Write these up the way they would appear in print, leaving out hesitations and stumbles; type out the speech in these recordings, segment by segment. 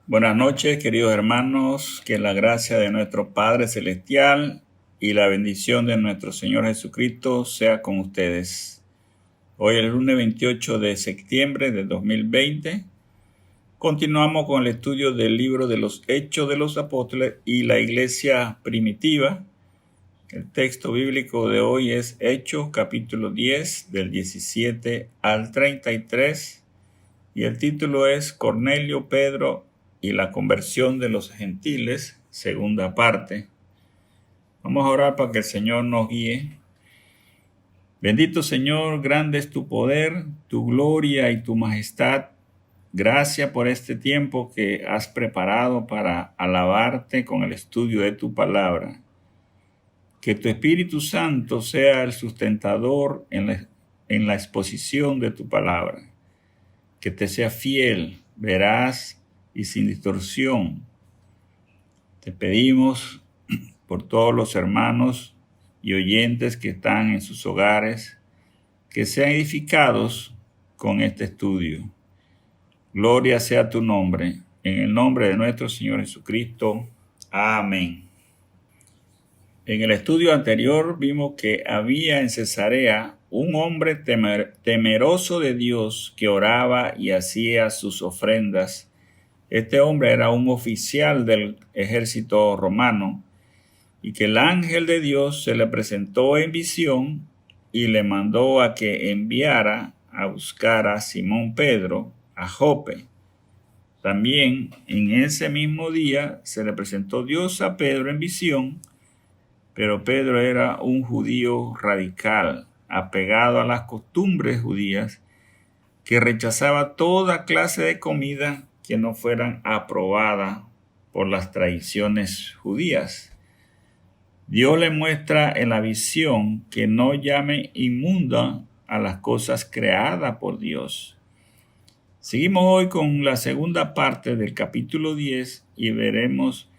Buenas noches, queridos hermanos, que la gracia de nuestro Padre Celestial y la bendición de nuestro Señor Jesucristo sea con ustedes. Hoy es el lunes 28 de septiembre de 2020. Continuamos con el estudio del libro de los Hechos de los Apóstoles y la Iglesia Primitiva. El texto bíblico de hoy es Hechos capítulo 10 del 17 al 33 y el título es Cornelio, Pedro y la conversión de los gentiles, segunda parte. Vamos a orar para que el Señor nos guíe. Bendito Señor, grande es tu poder, tu gloria y tu majestad. Gracias por este tiempo que has preparado para alabarte con el estudio de tu palabra. Que tu Espíritu Santo sea el sustentador en la exposición de tu palabra. Que te sea fiel, veraz y sin distorsión. Te pedimos por todos los hermanos y oyentes que están en sus hogares, que sean edificados con este estudio. Gloria sea tu nombre, en el nombre de nuestro Señor Jesucristo. Amén. En el estudio anterior vimos que había en Cesarea un hombre temeroso de Dios que oraba y hacía sus ofrendas. Este hombre era un oficial del ejército romano y que el ángel de Dios se le presentó en visión y le mandó a que enviara a buscar a Simón Pedro a Jope. También en ese mismo día se le presentó Dios a Pedro en visión, pero Pedro era un judío radical, apegado a las costumbres judías, que rechazaba toda clase de comida que no fueran aprobadas por las tradiciones judías. Dios le muestra en la visión que no llame inmunda a las cosas creadas por Dios. Seguimos hoy con la segunda parte del capítulo 10 y veremos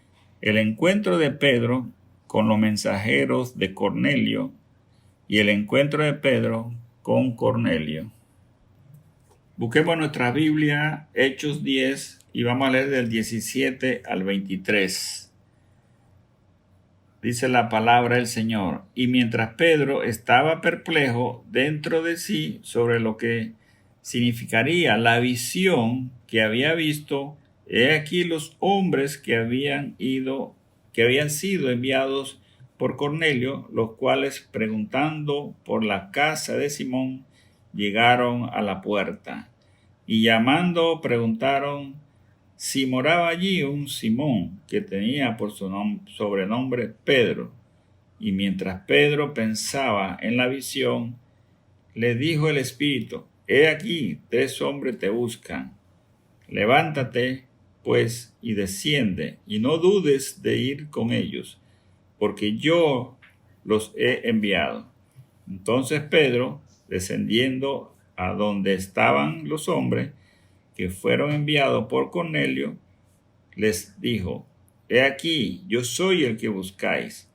el encuentro de Pedro con los mensajeros de Cornelio y el encuentro de Pedro con Cornelio. Busquemos nuestra Biblia, Hechos 10, y vamos a leer del 17 al 23. Dice la palabra del Señor: y mientras Pedro estaba perplejo dentro de sí sobre lo que significaría la visión que había visto, he aquí los hombres que habían sido enviados por Cornelio, los cuales, preguntando por la casa de Simón, llegaron a la puerta, y llamando preguntaron si moraba allí un Simón, que tenía por su sobrenombre Pedro. Y mientras Pedro pensaba en la visión, le dijo el Espíritu: he aquí, 3 hombres te buscan. Levántate, pues, y desciende, y no dudes de ir con ellos, porque yo los he enviado. Entonces Pedro, descendiendo a donde estaban los hombres que fueron enviados por Cornelio, les dijo: he aquí, yo soy el que buscáis.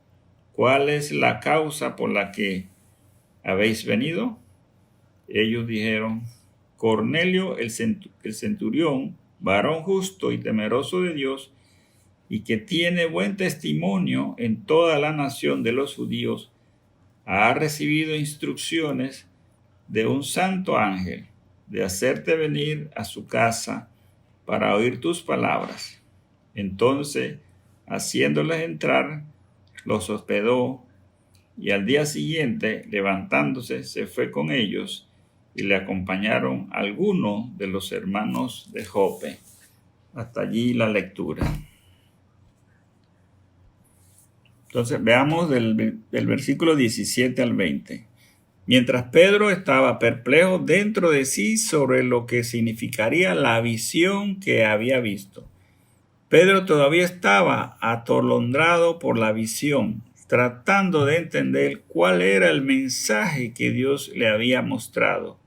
¿Cuál es la causa por la que habéis venido? Ellos dijeron: Cornelio el centurión, varón justo y temeroso de Dios, y que tiene buen testimonio en toda la nación de los judíos, ha recibido instrucciones de un santo ángel de hacerte venir a su casa para oír tus palabras. Entonces, haciéndoles entrar, los hospedó, y al día siguiente, levantándose, se fue con ellos, y le acompañaron algunos de los hermanos de Jope. Hasta allí la lectura. Entonces, veamos del versículo 17 al 20. Mientras Pedro estaba perplejo dentro de sí sobre lo que significaría la visión que había visto, Pedro todavía estaba atolondrado por la visión, tratando de entender cuál era el mensaje que Dios le había mostrado.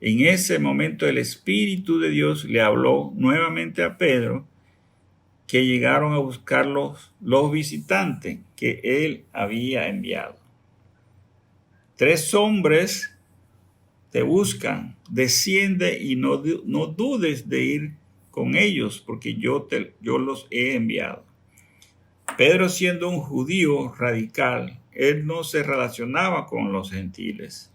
En ese momento el Espíritu de Dios le habló nuevamente a Pedro, que llegaron a buscar los visitantes que él había enviado. 3 hombres te buscan, desciende y no dudes de ir con ellos, porque yo los he enviado. Pedro, siendo un judío radical, él no se relacionaba con los gentiles.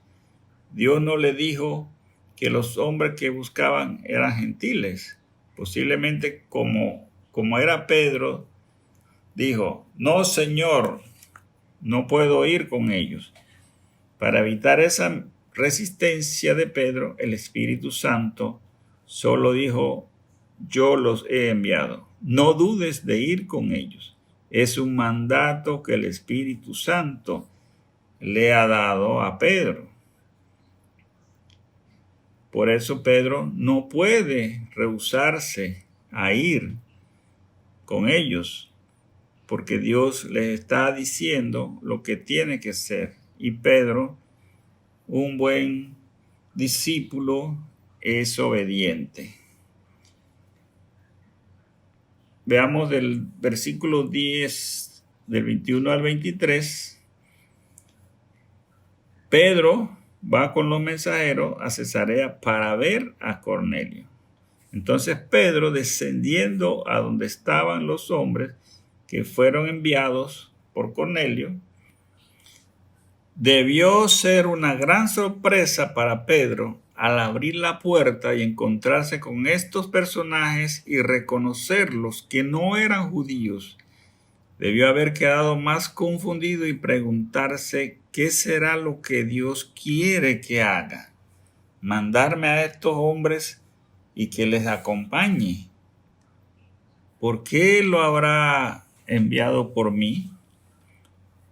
Dios no le dijo que los hombres que buscaban eran gentiles. Posiblemente como era Pedro, dijo, no, Señor, no puedo ir con ellos. Para evitar esa resistencia de Pedro, el Espíritu Santo solo dijo, yo los he enviado. No dudes de ir con ellos. Es un mandato que el Espíritu Santo le ha dado a Pedro. Por eso Pedro no puede rehusarse a ir con ellos, porque Dios les está diciendo lo que tiene que ser. Y Pedro, un buen discípulo, es obediente. Veamos del versículo 10, del 21 al 23. Pedro va con los mensajeros a Cesarea para ver a Cornelio. Entonces Pedro, descendiendo a donde estaban los hombres que fueron enviados por Cornelio, debió ser una gran sorpresa para Pedro al abrir la puerta y encontrarse con estos personajes y reconocerlos que no eran judíos. Debió haber quedado más confundido y preguntarse qué será lo que Dios quiere que haga. Mandarme a estos hombres y que les acompañe. ¿Por qué lo habrá enviado por mí?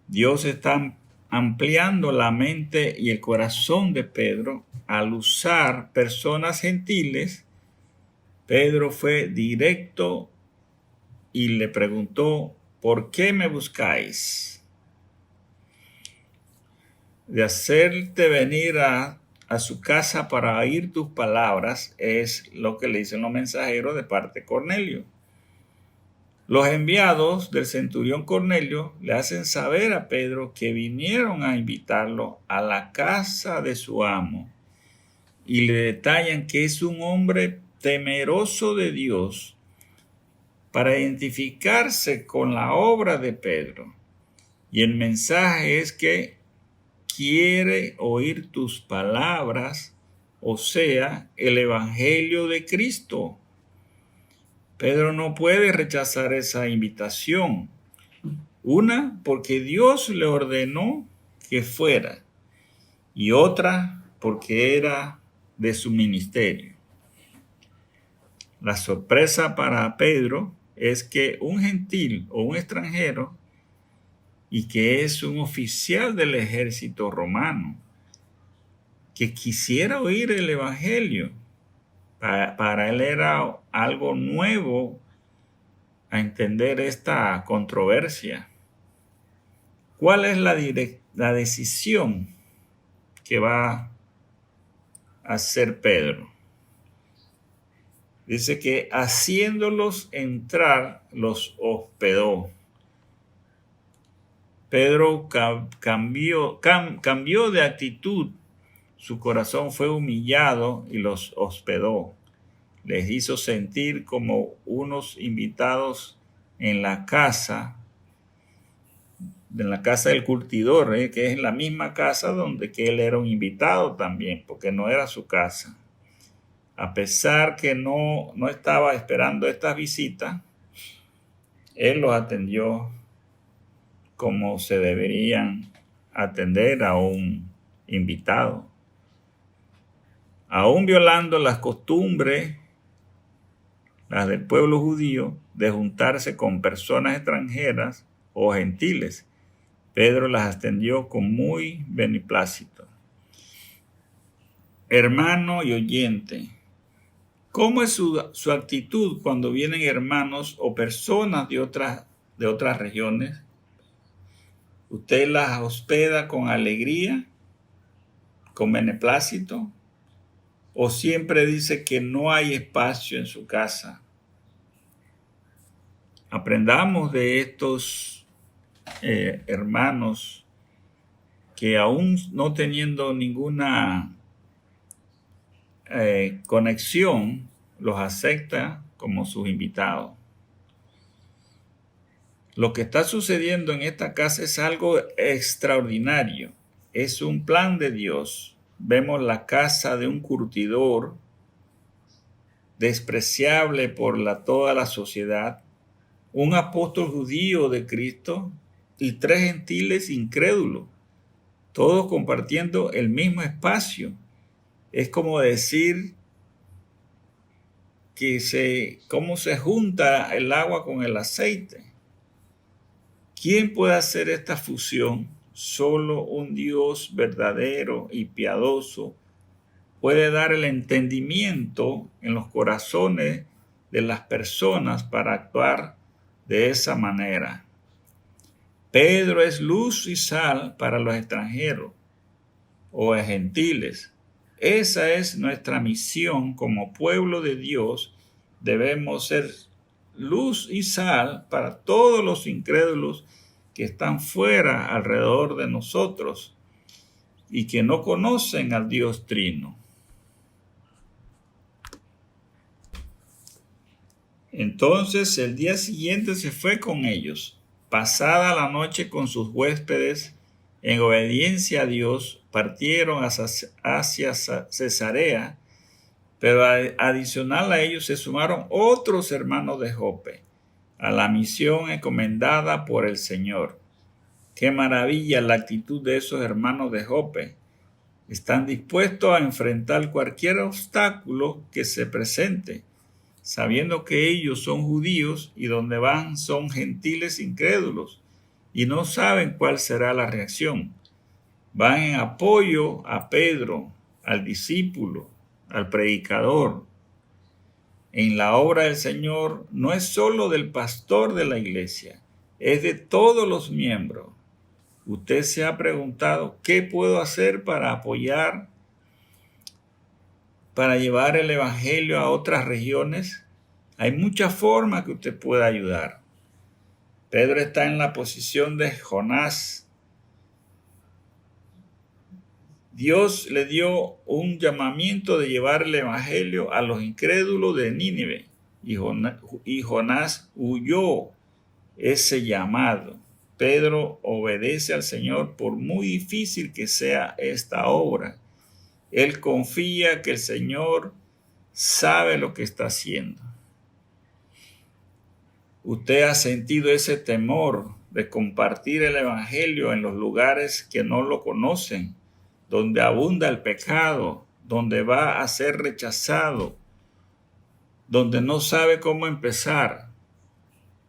Dios está ampliando la mente y el corazón de Pedro al usar personas gentiles. Pedro fue directo y le preguntó, ¿por qué me buscáis? De hacerte venir a su casa para oír tus palabras es lo que le dicen los mensajeros de parte de Cornelio. Los enviados del centurión Cornelio le hacen saber a Pedro que vinieron a invitarlo a la casa de su amo y le detallan que es un hombre temeroso de Dios para identificarse con la obra de Pedro. Y el mensaje es que quiere oír tus palabras, o sea, el Evangelio de Cristo. Pedro no puede rechazar esa invitación. Una, porque Dios le ordenó que fuera, y otra, porque era de su ministerio. La sorpresa para Pedro es que un gentil o un extranjero, y que es un oficial del ejército romano, que quisiera oír el Evangelio, para él era algo nuevo a entender esta controversia. ¿Cuál es la decisión que va a hacer Pedro? Dice que haciéndolos entrar, los hospedó. Pedro cambió de actitud. Su corazón fue humillado y los hospedó. Les hizo sentir como unos invitados en la casa del curtidor, que es la misma casa donde que él era un invitado también, porque no era su casa. A pesar que no estaba esperando estas visitas, él los atendió como se deberían atender a un invitado. Aún violando las costumbres, las del pueblo judío, de juntarse con personas extranjeras o gentiles, Pedro las atendió con muy beneplácito. Hermano y oyente, ¿cómo es su actitud cuando vienen hermanos o personas de otras regiones? ¿Usted las hospeda con alegría, con beneplácito? ¿O siempre dice que no hay espacio en su casa? Aprendamos de estos hermanos que aún no teniendo ninguna conexión, los acepta como sus invitados. Lo que está sucediendo en esta casa es algo extraordinario. Es un plan de Dios. Vemos la casa de un curtidor despreciable por toda la sociedad, un apóstol judío de Cristo y 3 gentiles incrédulos, todos compartiendo el mismo espacio. Es como decir cómo se junta el agua con el aceite. ¿Quién puede hacer esta fusión? Solo un Dios verdadero y piadoso puede dar el entendimiento en los corazones de las personas para actuar de esa manera. Pedro es luz y sal para los extranjeros o gentiles. Esa es nuestra misión como pueblo de Dios. Debemos ser luz y sal para todos los incrédulos que están fuera alrededor de nosotros y que no conocen al Dios Trino. Entonces el día siguiente se fue con ellos. Pasada la noche con sus huéspedes, en obediencia a Dios, partieron hacia Cesarea, pero adicional a ellos se sumaron otros hermanos de Jope, a la misión encomendada por el Señor. Qué maravilla la actitud de esos hermanos de Jope. Están dispuestos a enfrentar cualquier obstáculo que se presente, sabiendo que ellos son judíos y donde van son gentiles incrédulos y no saben cuál será la reacción. Van en apoyo a Pedro, al discípulo, al predicador. En la obra del Señor no es solo del pastor de la iglesia, es de todos los miembros. Usted se ha preguntado, ¿qué puedo hacer para apoyar, para llevar el evangelio a otras regiones? Hay muchas formas que usted pueda ayudar. Pedro está en la posición de Jonás. Dios le dio un llamamiento de llevar el evangelio a los incrédulos de Nínive y Jonás huyó ese llamado. Pedro obedece al Señor por muy difícil que sea esta obra. Él confía que el Señor sabe lo que está haciendo. Usted ha sentido ese temor de compartir el evangelio en los lugares que no lo conocen, donde abunda el pecado, donde va a ser rechazado, donde no sabe cómo empezar.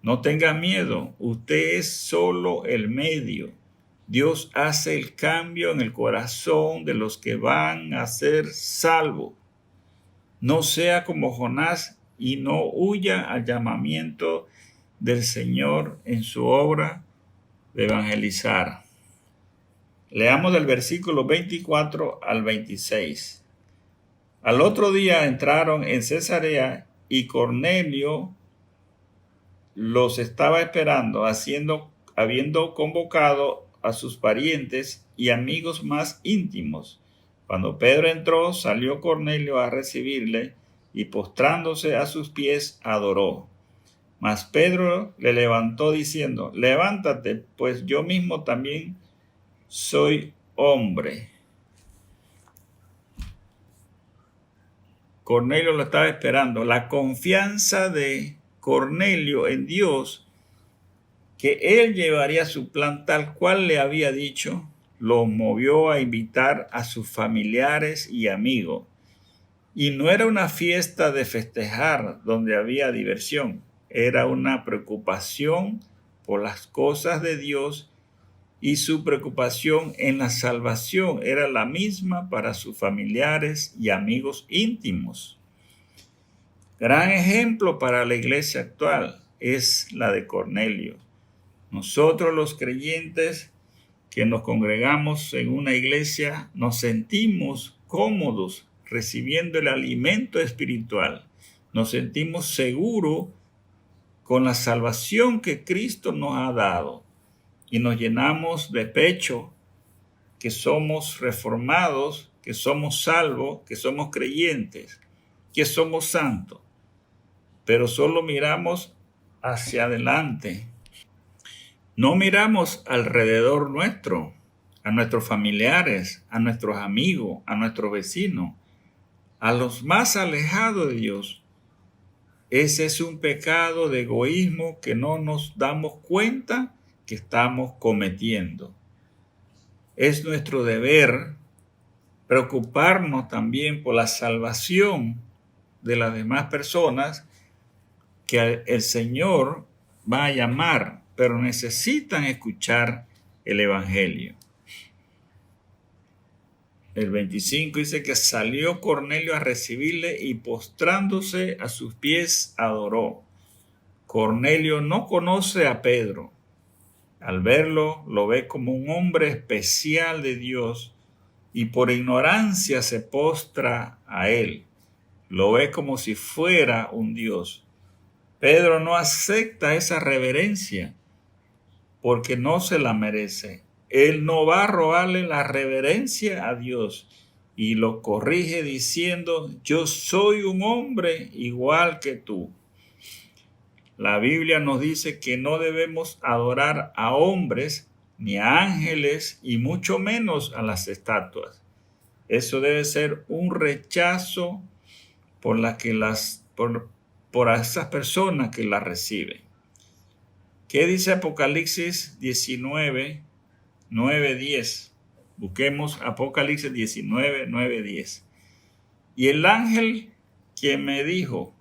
No tenga miedo, usted es solo el medio. Dios hace el cambio en el corazón de los que van a ser salvos. No sea como Jonás y no huya al llamamiento del Señor en su obra de evangelizar. Leamos del versículo 24 al 26. Al otro día entraron en Cesarea y Cornelio los estaba esperando, habiendo convocado a sus parientes y amigos más íntimos. Cuando Pedro entró, salió Cornelio a recibirle y postrándose a sus pies adoró. Mas Pedro le levantó diciendo, levántate, pues yo mismo también soy hombre. Cornelio lo estaba esperando. La confianza de Cornelio en Dios, que él llevaría su plan tal cual le había dicho, lo movió a invitar a sus familiares y amigos. Y no era una fiesta de festejar donde había diversión, era una preocupación por las cosas de Dios y su preocupación en la salvación era la misma para sus familiares y amigos íntimos. Gran ejemplo para la iglesia actual es la de Cornelio. Nosotros los creyentes que nos congregamos en una iglesia nos sentimos cómodos recibiendo el alimento espiritual. Nos sentimos seguros con la salvación que Cristo nos ha dado y nos llenamos de pecho que somos reformados, que somos salvos, que somos creyentes, que somos santos. pero solo miramos hacia adelante. No miramos alrededor nuestro, a nuestros familiares, a nuestros amigos, a nuestros vecinos, a los más alejados de Dios. Ese es un pecado de egoísmo que no nos damos cuenta que estamos cometiendo. Es nuestro deber preocuparnos también por la salvación de las demás personas que el Señor va a llamar, pero necesitan escuchar el Evangelio. El 25 dice que salió Cornelio a recibirle y postrándose a sus pies adoró. Cornelio no conoce a Pedro. Al verlo, lo ve como un hombre especial de Dios y por ignorancia se postra a él. Lo ve como si fuera un Dios. Pedro no acepta esa reverencia porque no se la merece. Él no va a robarle la reverencia a Dios y lo corrige diciendo: yo soy un hombre igual que tú. La Biblia nos dice que no debemos adorar a hombres ni a ángeles y mucho menos a las estatuas. Eso debe ser un rechazo por esas personas que la reciben. ¿Qué dice Apocalipsis 19, 9, 10? Busquemos Apocalipsis 19, 9, 10. Y el ángel me dijo,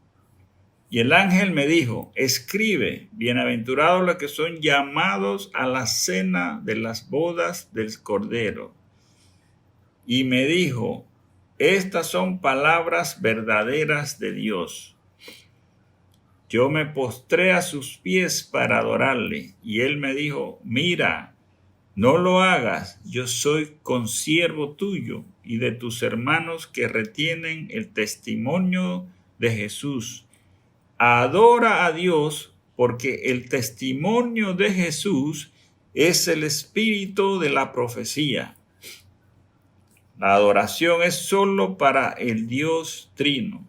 escribe, bienaventurados los que son llamados a la cena de las bodas del Cordero. Y me dijo, estas son palabras verdaderas de Dios. Yo me postré a sus pies para adorarle, y él me dijo, mira, no lo hagas, yo soy consiervo tuyo y de tus hermanos que retienen el testimonio de Jesús. Adora a Dios, porque el testimonio de Jesús es el espíritu de la profecía. La adoración es solo para el Dios Trino.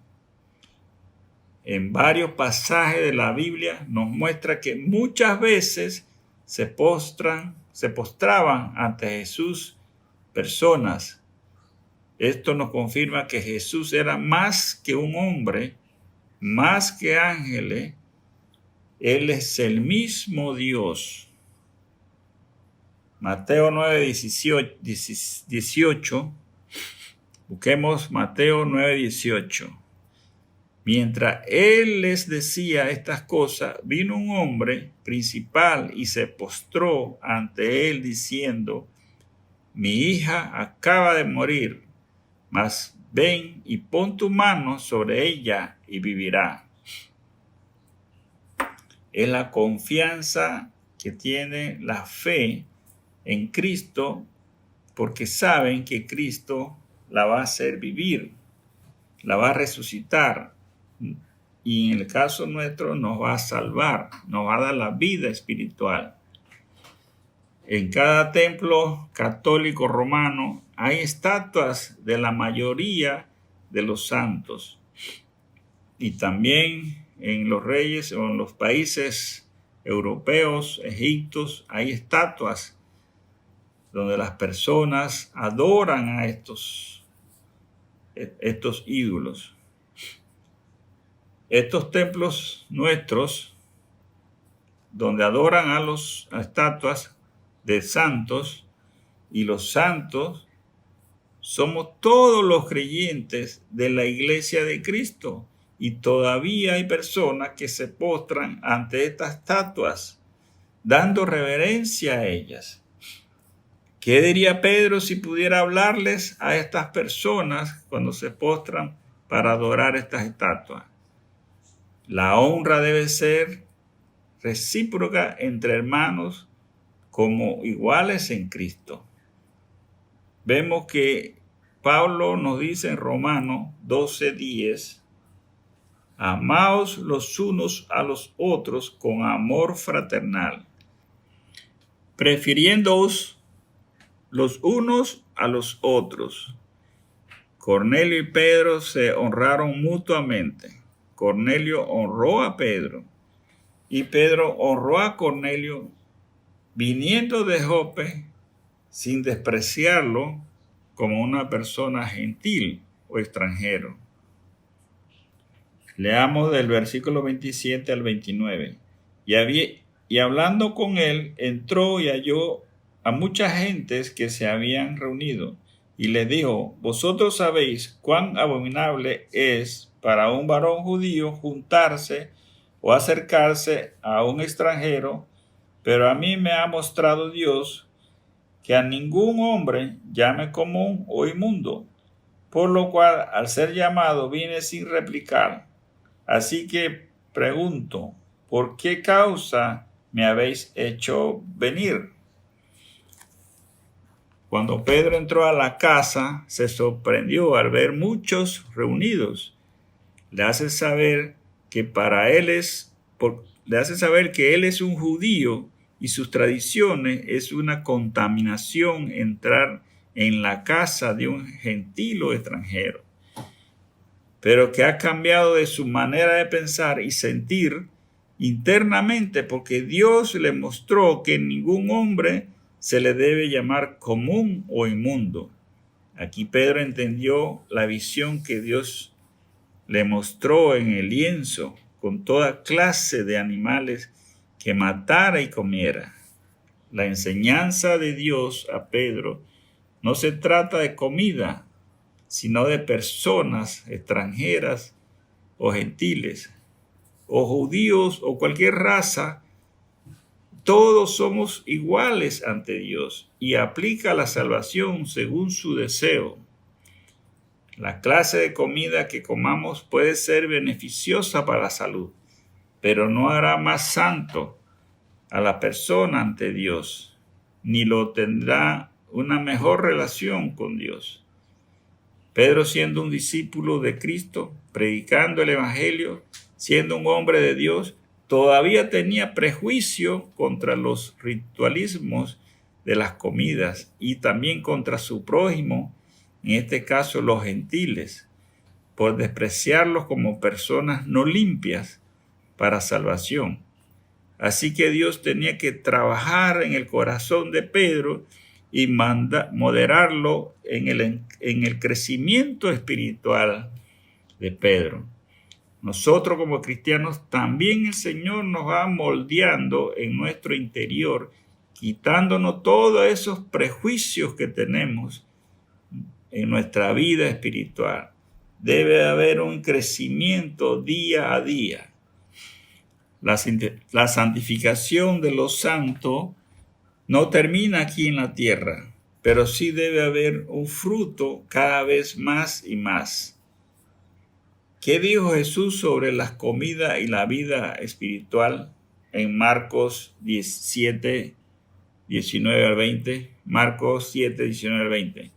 En varios pasajes de la Biblia nos muestra que muchas veces se postraban ante Jesús personas. Esto nos confirma que Jesús era más que un hombre, más que ángeles. Él es el mismo Dios. Mateo 9, 18. Busquemos Mateo 9, 18. Mientras él les decía estas cosas, vino un hombre principal y se postró ante él diciendo, mi hija acaba de morir, mas ven y pon tu mano sobre ella y vivirá. Es la confianza que tiene la fe en Cristo, porque saben que Cristo la va a hacer vivir, la va a resucitar. Y en el caso nuestro nos va a salvar, nos va a dar la vida espiritual. En cada templo católico romano hay estatuas de la mayoría de los santos. Y también en los reyes o en los países europeos, egiptos, hay estatuas donde las personas adoran a estos ídolos. Estos templos nuestros, donde adoran a estatuas de santos, y los santos somos todos los creyentes de la Iglesia de Cristo, y todavía hay personas que se postran ante estas estatuas, dando reverencia a ellas. ¿Qué diría Pedro si pudiera hablarles a estas personas cuando se postran para adorar estas estatuas? La honra debe ser recíproca entre hermanos como iguales en Cristo. Vemos que Pablo nos dice en Romanos 12:10, amaos los unos a los otros con amor fraternal, prefiriéndoos los unos a los otros. Cornelio y Pedro se honraron mutuamente. Cornelio honró a Pedro y Pedro honró a Cornelio viniendo de Jope sin despreciarlo como una persona gentil o extranjero. Leamos del versículo 27 al 29. Y hablando con él, entró y halló a muchas gentes que se habían reunido, y les dijo: vosotros sabéis cuán abominable es para un varón judío juntarse o acercarse a un extranjero, pero a mí me ha mostrado Dios que a ningún hombre llame común o inmundo, por lo cual al ser llamado vine sin replicar. Así que pregunto, ¿por qué causa me habéis hecho venir? Cuando Pedro entró a la casa, se sorprendió al ver muchos reunidos. Le hace saber que él es un judío y sus tradiciones es una contaminación entrar en la casa de un gentil o extranjero, pero que ha cambiado de su manera de pensar y sentir internamente porque Dios le mostró que ningún hombre se le debe llamar común o inmundo. Aquí Pedro entendió la visión que Dios le mostró en el lienzo con toda clase de animales que matara y comiera. La enseñanza de Dios a Pedro no se trata de comida, sino de personas extranjeras o gentiles, o judíos o cualquier raza. Todos somos iguales ante Dios y aplica la salvación según su deseo. La clase de comida que comamos puede ser beneficiosa para la salud, pero no hará más santo a la persona ante Dios, ni lo tendrá una mejor relación con Dios. Pedro, siendo un discípulo de Cristo, predicando el Evangelio, siendo un hombre de Dios, todavía tenía prejuicio contra los ritualismos de las comidas y también contra su prójimo, en este caso los gentiles, por despreciarlos como personas no limpias para salvación. Así que Dios tenía que trabajar en el corazón de Pedro y moderarlo en el crecimiento espiritual de Pedro. Nosotros como cristianos también el Señor nos va moldeando en nuestro interior, quitándonos todos esos prejuicios que tenemos en nuestra vida espiritual. Debe haber un crecimiento día a día. La santificación de los santos no termina aquí en la tierra, pero sí debe haber un fruto cada vez más y más. ¿Qué dijo Jesús sobre las comidas y la vida espiritual en Marcos 17, 19 al 20? Marcos 7, 19 al 20.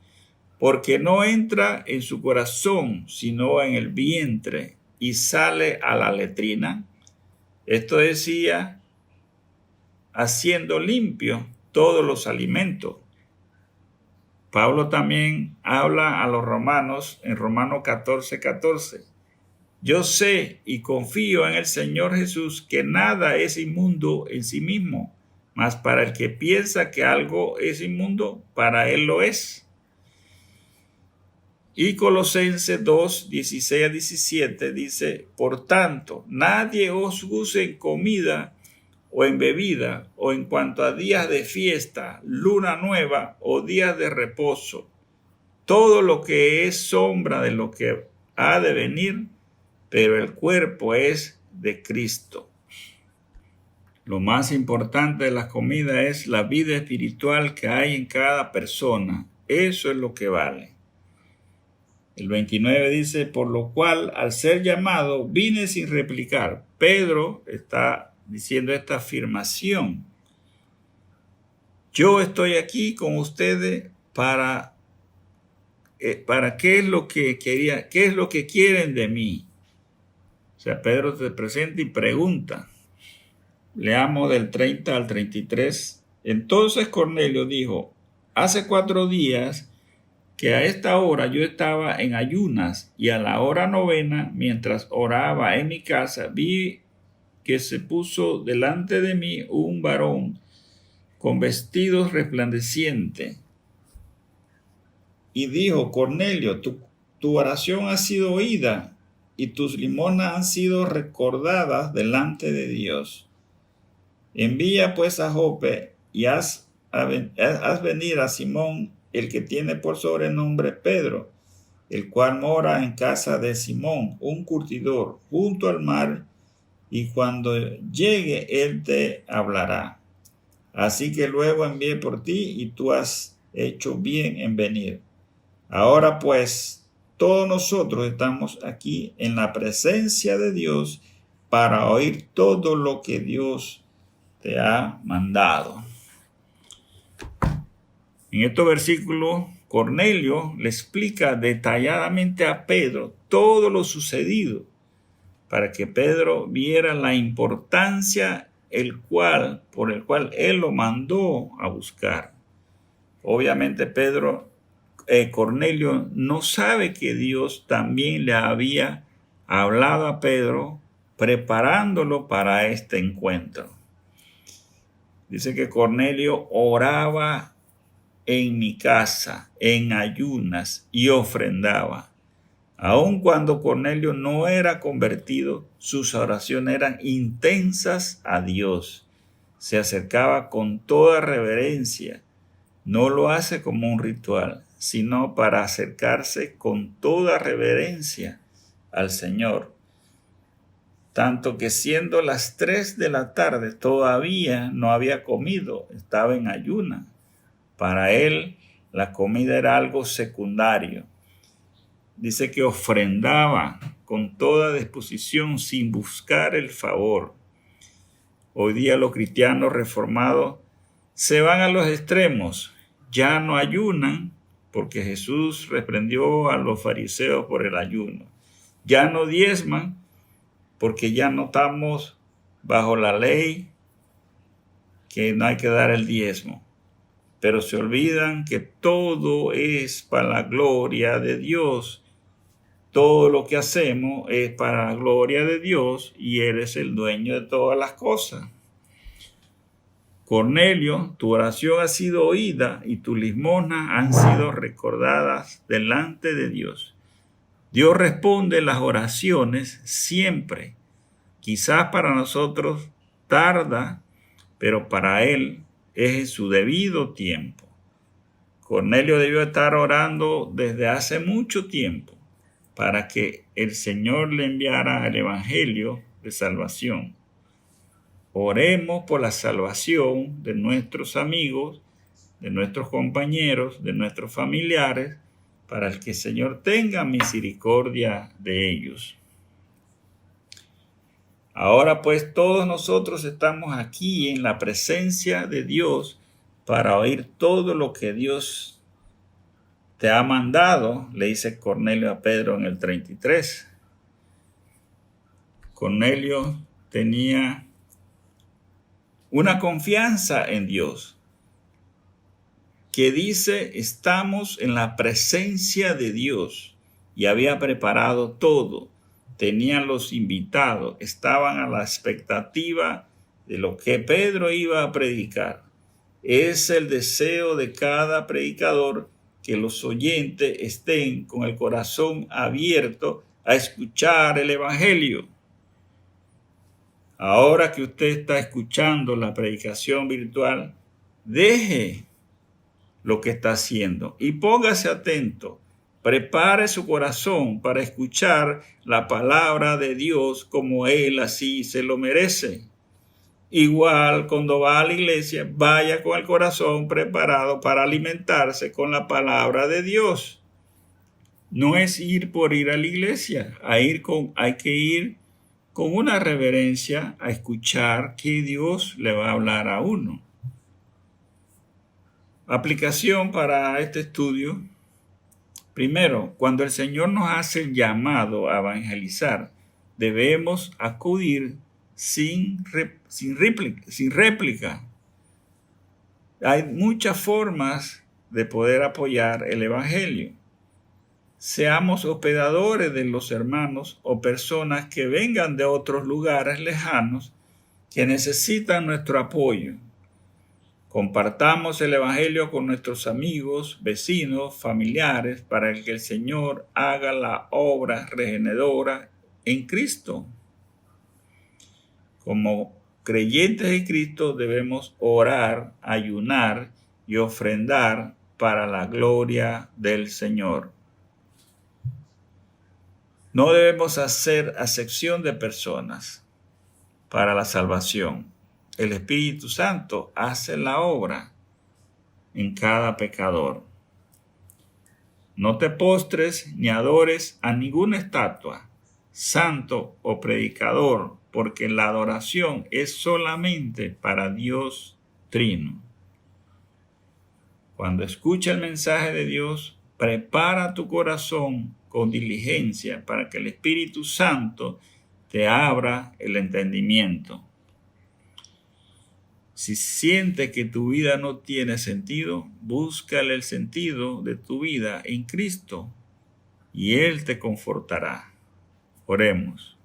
Porque no entra en su corazón, sino en el vientre, y sale a la letrina. Esto decía, haciendo limpio todos los alimentos. Pablo también habla a los romanos en Romanos 14, 14. Yo sé y confío en el Señor Jesús que nada es inmundo en sí mismo, mas para el que piensa que algo es inmundo, para él lo es. Y Colosenses 2, 16 a 17 dice, por tanto, nadie os use en comida o en bebida, o en cuanto a días de fiesta, luna nueva o días de reposo, todo lo que es sombra de lo que ha de venir, pero el cuerpo es de Cristo. Lo más importante de la comida es la vida espiritual que hay en cada persona. Eso es lo que vale. El 29 dice, por lo cual, al ser llamado, vine sin replicar. Pedro está diciendo esta afirmación. Yo estoy aquí con ustedes para qué es lo que quería, qué es lo que quieren de mí. O sea, Pedro se presenta y pregunta. Leamos del 30 al 33. Entonces Cornelio dijo, hace 4 días que a esta hora yo estaba en ayunas, y a la hora 9, mientras oraba en mi casa, vi que se puso delante de mí un varón con vestidos resplandecientes, y dijo: Cornelio, tu oración ha sido oída, y tus limosnas han sido recordadas delante de Dios. Envía pues a Jope y haz venir a Simón, el que tiene por sobrenombre Pedro, el cual mora en casa de Simón, un curtidor, junto al mar, y cuando llegue él te hablará. Así que luego envié por ti, y tú has hecho bien en venir. Ahora pues, todos nosotros estamos aquí en la presencia de Dios para oír todo lo que Dios te ha mandado. En estos versículos, Cornelio le explica detalladamente a Pedro todo lo sucedido, para que Pedro viera la importancia por el cual él lo mandó a buscar. Obviamente Cornelio no sabe que Dios también le había hablado a Pedro preparándolo para este encuentro. Dice que Cornelio oraba en mi casa, en ayunas, y ofrendaba. Aun cuando Cornelio no era convertido, sus oraciones eran intensas a Dios. Se acercaba con toda reverencia. No lo hace como un ritual, sino para acercarse con toda reverencia al Señor. Tanto que siendo las 3 de la tarde todavía no había comido, estaba en ayuna. Para él la comida era algo secundario. Dice que ofrendaba con toda disposición sin buscar el favor. Hoy día los cristianos reformados se van a los extremos. Ya no ayunan porque Jesús reprendió a los fariseos por el ayuno. Ya no diezman porque ya no estamos bajo la ley que no hay que dar el diezmo. Pero se olvidan que todo es para la gloria de Dios. Todo lo que hacemos es para la gloria de Dios, y Él es el dueño de todas las cosas. Cornelio, tu oración ha sido oída y tus limosnas han sido recordadas delante de Dios. Dios responde las oraciones siempre. Quizás para nosotros tarda, pero para Él es en su debido tiempo. Cornelio debió estar orando desde hace mucho tiempo para que el Señor le enviara el Evangelio de salvación. Oremos por la salvación de nuestros amigos, de nuestros compañeros, de nuestros familiares, para que el Señor tenga misericordia de ellos. Ahora pues todos nosotros estamos aquí en la presencia de Dios para oír todo lo que Dios te ha mandado, le dice Cornelio a Pedro en el 33. Cornelio tenía una confianza en Dios que dice: estamos en la presencia de Dios, y había preparado todo. Tenían los invitados, estaban a la expectativa de lo que Pedro iba a predicar. Es el deseo de cada predicador que los oyentes estén con el corazón abierto a escuchar el Evangelio. Ahora que usted está escuchando la predicación virtual, deje lo que está haciendo y póngase atento. Prepare su corazón para escuchar la palabra de Dios como Él así se lo merece. Igual, cuando va a la iglesia, vaya con el corazón preparado para alimentarse con la palabra de Dios. No es ir por ir a la iglesia, hay que ir con una reverencia a escuchar que Dios le va a hablar a uno. Aplicación para este estudio. Primero, cuando el Señor nos hace el llamado a evangelizar, debemos acudir sin réplica. Hay muchas formas de poder apoyar el Evangelio. Seamos hospedadores de los hermanos o personas que vengan de otros lugares lejanos que necesitan nuestro apoyo. Compartamos el Evangelio con nuestros amigos, vecinos, familiares, para que el Señor haga la obra regeneradora en Cristo. Como creyentes de Cristo debemos orar, ayunar y ofrendar para la gloria del Señor. No debemos hacer acepción de personas para la salvación. El Espíritu Santo hace la obra en cada pecador. No te postres ni adores a ninguna estatua, santo o predicador, porque la adoración es solamente para Dios Trino. Cuando escucha el mensaje de Dios, prepara tu corazón con diligencia para que el Espíritu Santo te abra el entendimiento. Si sientes que tu vida no tiene sentido, búscale el sentido de tu vida en Cristo y Él te confortará. Oremos.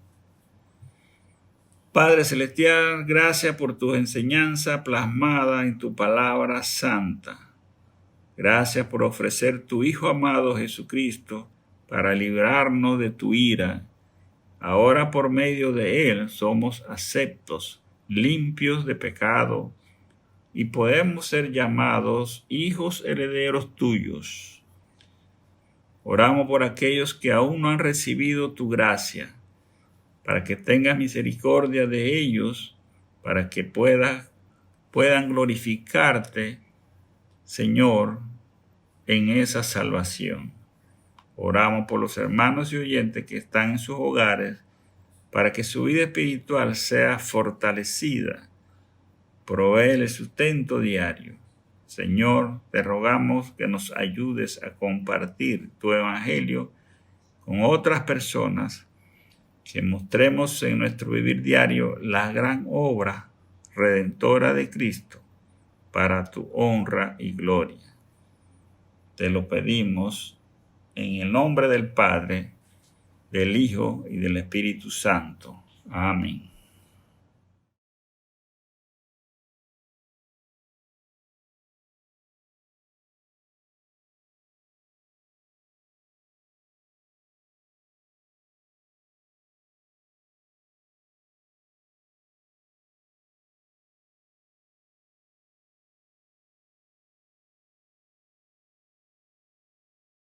Padre Celestial, gracias por tu enseñanza plasmada en tu palabra santa. Gracias por ofrecer tu Hijo amado Jesucristo para librarnos de tu ira. Ahora por medio de Él somos aceptos, limpios de pecado, y podemos ser llamados hijos herederos tuyos. Oramos por aquellos que aún no han recibido tu gracia, para que tengas misericordia de ellos, para que puedan glorificarte, Señor, en esa salvación. Oramos por los hermanos y oyentes que están en sus hogares, para que su vida espiritual sea fortalecida. Provee el sustento diario. Señor, te rogamos que nos ayudes a compartir tu evangelio con otras personas, que mostremos en nuestro vivir diario la gran obra redentora de Cristo para tu honra y gloria. Te lo pedimos en el nombre del Padre, del Hijo y del Espíritu Santo. Amén.